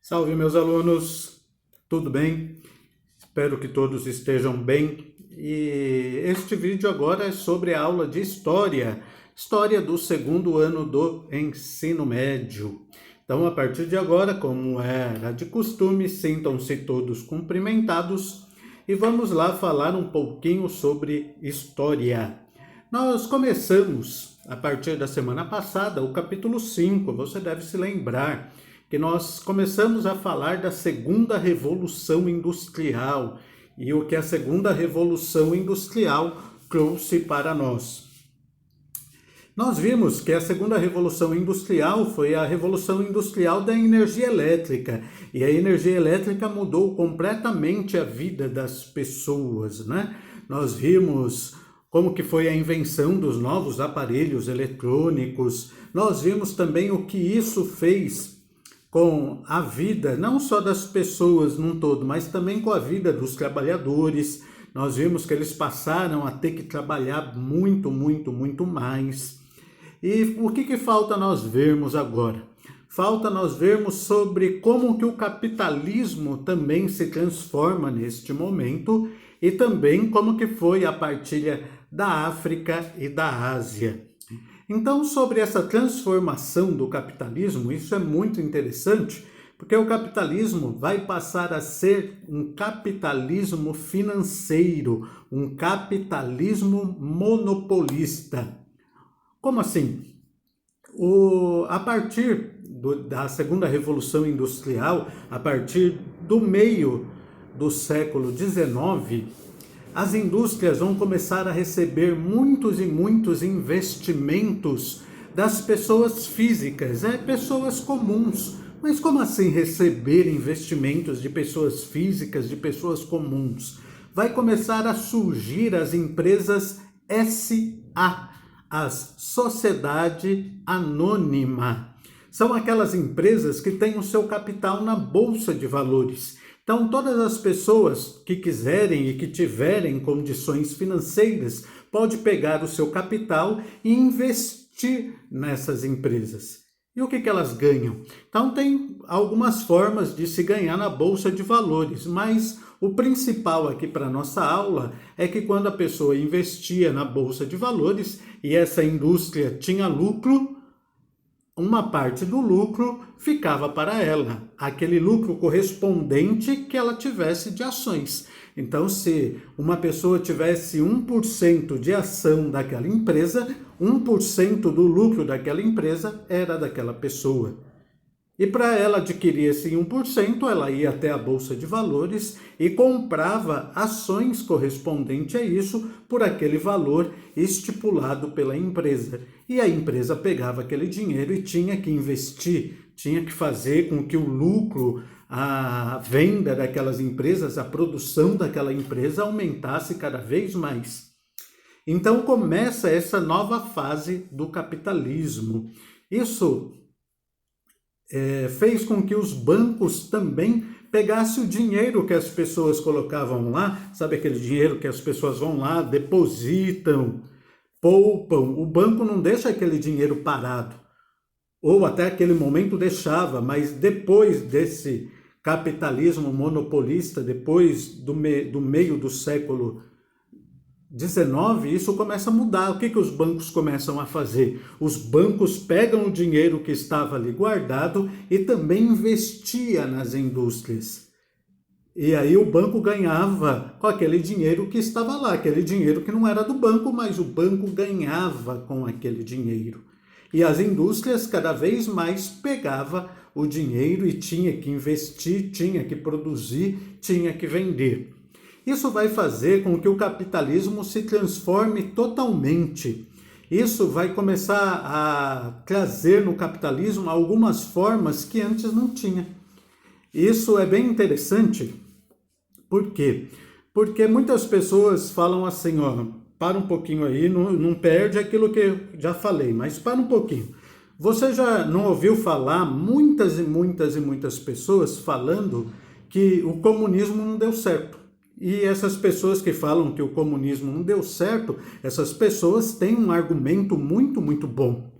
Salve, meus alunos, tudo bem? Espero que todos estejam bem. E este vídeo agora é sobre a aula de História do segundo ano do ensino médio. Então, a partir de agora, como era de costume, sintam-se todos cumprimentados e vamos lá falar um pouquinho sobre história. Nós começamos, a partir da semana passada, o capítulo 5, você deve se lembrar que nós começamos a falar da segunda revolução industrial e o que a segunda revolução industrial trouxe para nós. Nós vimos que a segunda revolução industrial foi a revolução industrial da energia elétrica, e a energia elétrica mudou completamente a vida das pessoas, né? Nós vimos como que foi a invenção dos novos aparelhos eletrônicos, nós vimos também o que isso fez com a vida, não só das pessoas num todo, mas também com a vida dos trabalhadores. Nós vimos que eles passaram a ter que trabalhar muito mais. E o que falta nós vermos agora? Falta nós vermos sobre como que o capitalismo também se transforma neste momento e também como que foi a partilha da África e da Ásia. Então, sobre essa transformação do capitalismo, isso é muito interessante, porque o capitalismo vai passar a ser um capitalismo financeiro, um capitalismo monopolista. Como assim? A partir da segunda revolução industrial, a partir do meio do século XIX, as indústrias vão começar a receber muitos e muitos investimentos das pessoas físicas, pessoas comuns. Mas como assim receber investimentos de pessoas físicas, de pessoas comuns? Vai começar a surgir as empresas SA, as Sociedade Anônima. São aquelas empresas que têm o seu capital na Bolsa de Valores. Então, todas as pessoas que quiserem e que tiverem condições financeiras, pode pegar o seu capital e investir nessas empresas. E o que elas ganham? Então, tem algumas formas de se ganhar na Bolsa de Valores, mas o principal aqui para a nossa aula é que quando a pessoa investia na Bolsa de Valores e essa indústria tinha lucro, uma parte do lucro ficava para ela, aquele lucro correspondente que ela tivesse de ações. Então, se uma pessoa tivesse 1% de ação daquela empresa, 1% do lucro daquela empresa era daquela pessoa. E para ela adquirir esse 1%, ela ia até a Bolsa de Valores e comprava ações correspondentes a isso por aquele valor estipulado pela empresa. E a empresa pegava aquele dinheiro e tinha que investir, tinha que fazer com que o lucro, a venda daquelas empresas, a produção daquela empresa aumentasse cada vez mais. Então começa essa nova fase do capitalismo. Isso fez com que os bancos também pegassem o dinheiro que as pessoas colocavam lá, sabe aquele dinheiro que as pessoas vão lá, depositam, poupam, o banco não deixa aquele dinheiro parado, ou até aquele momento deixava, mas depois desse capitalismo monopolista, depois do meio do século XIX, isso começa a mudar. O que os bancos começam a fazer? Os bancos pegam o dinheiro que estava ali guardado e também investia nas indústrias. E aí o banco ganhava com aquele dinheiro que estava lá, aquele dinheiro que não era do banco, mas o banco ganhava com aquele dinheiro. E as indústrias cada vez mais pegavam o dinheiro e tinha que investir, tinha que produzir, tinha que vender. Isso vai fazer com que o capitalismo se transforme totalmente. Isso vai começar a trazer no capitalismo algumas formas que antes não tinha. Isso é bem interessante. Por quê? Porque muitas pessoas falam assim, para um pouquinho aí, não perde aquilo que eu já falei, mas para um pouquinho. Você já não ouviu falar muitas pessoas falando que o comunismo não deu certo? E essas pessoas que falam que o comunismo não deu certo, essas pessoas têm um argumento muito bom.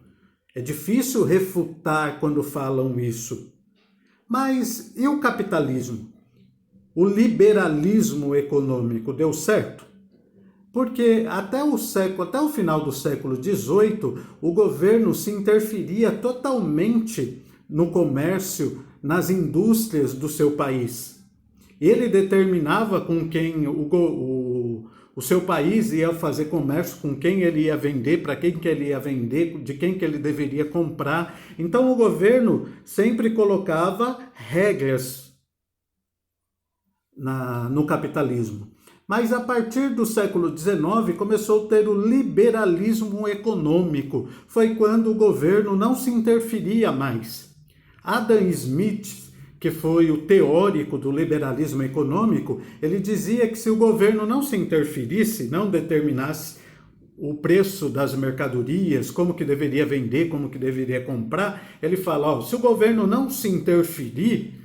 É difícil refutar quando falam isso. Mas e o capitalismo? O liberalismo econômico deu certo? Porque até o final do século XVIII, o governo se interferia totalmente no comércio, nas indústrias do seu país. Ele determinava com quem o seu país ia fazer comércio, com quem ele ia vender, para quem que ele ia vender, de quem que ele deveria comprar. Então o governo sempre colocava regras no capitalismo. Mas a partir do século XIX começou a ter o liberalismo econômico. Foi quando o governo não se interferia mais. Adam Smith, que foi o teórico do liberalismo econômico, ele dizia que se o governo não se interferisse, não determinasse o preço das mercadorias, como que deveria vender, como que deveria comprar, ele fala, se o governo não se interferir,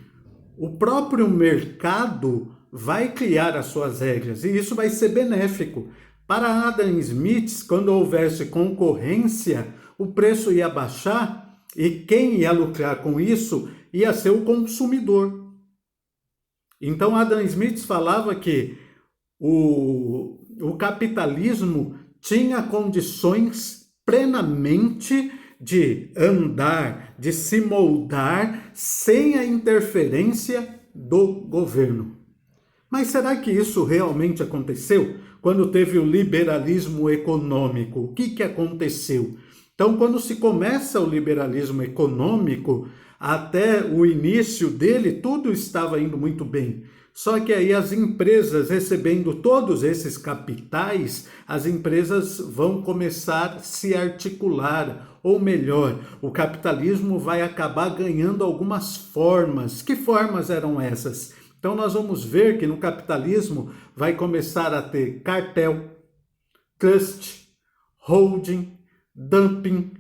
o próprio mercado vai criar as suas regras e isso vai ser benéfico. Para Adam Smith, quando houvesse concorrência, o preço ia baixar e quem ia lucrar com isso ia ser o consumidor. Então Adam Smith falava que o capitalismo tinha condições plenamente de andar, de se moldar sem a interferência do governo. Mas será que isso realmente aconteceu? Quando teve o liberalismo econômico, o que aconteceu? Então, quando se começa o liberalismo econômico, até o início dele, tudo estava indo muito bem. Só que aí as empresas recebendo todos esses capitais, as empresas vão começar a se articular, ou melhor, o capitalismo vai acabar ganhando algumas formas. Que formas eram essas? Então nós vamos ver que no capitalismo vai começar a ter cartel, trust, holding, dumping.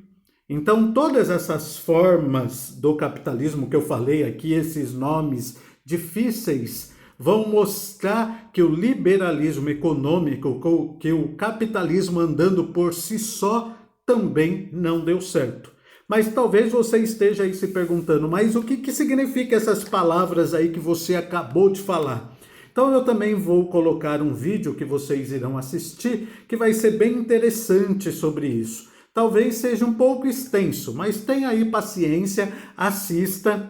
Então todas essas formas do capitalismo que eu falei aqui, esses nomes difíceis, vão mostrar que o liberalismo econômico, que o capitalismo andando por si só, também não deu certo. Mas talvez você esteja aí se perguntando, mas o que significa essas palavras aí que você acabou de falar? Então eu também vou colocar um vídeo que vocês irão assistir, que vai ser bem interessante sobre isso. Talvez seja um pouco extenso, mas tenha aí paciência, assista,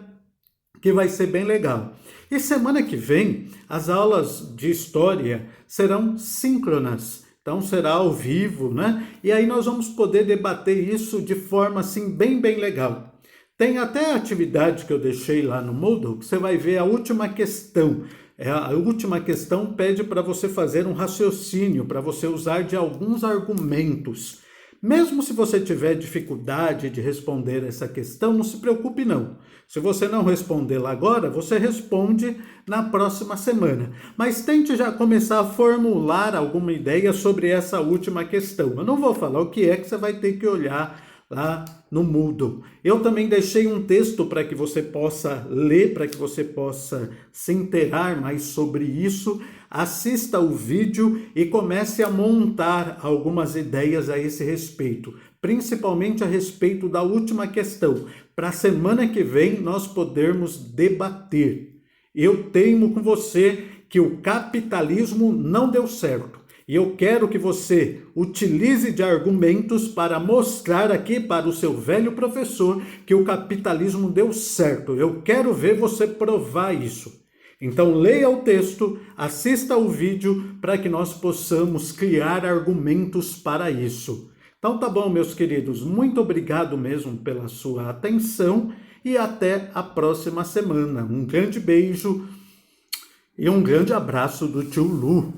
que vai ser bem legal. E semana que vem, as aulas de história serão síncronas. Então será ao vivo, né? E aí nós vamos poder debater isso de forma assim bem legal. Tem até a atividade que eu deixei lá no Moodle, que você vai ver a última questão. A última questão pede para você fazer um raciocínio, para você usar de alguns argumentos. Mesmo se você tiver dificuldade de responder essa questão, não se preocupe não. Se você não responder lá agora, você responde na próxima semana. Mas tente já começar a formular alguma ideia sobre essa última questão. Eu não vou falar o que é que você vai ter que olhar lá no Moodle. Eu também deixei um texto para que você possa ler, para que você possa se inteirar mais sobre isso. Assista o vídeo e comece a montar algumas ideias a esse respeito, principalmente a respeito da última questão, para a semana que vem nós podermos debater. Eu teimo com você que o capitalismo não deu certo. E eu quero que você utilize de argumentos para mostrar aqui para o seu velho professor que o capitalismo deu certo. Eu quero ver você provar isso. Então leia o texto, assista o vídeo para que nós possamos criar argumentos para isso. Então tá bom, meus queridos, muito obrigado mesmo pela sua atenção e até a próxima semana. Um grande beijo e um grande abraço do tio Lu.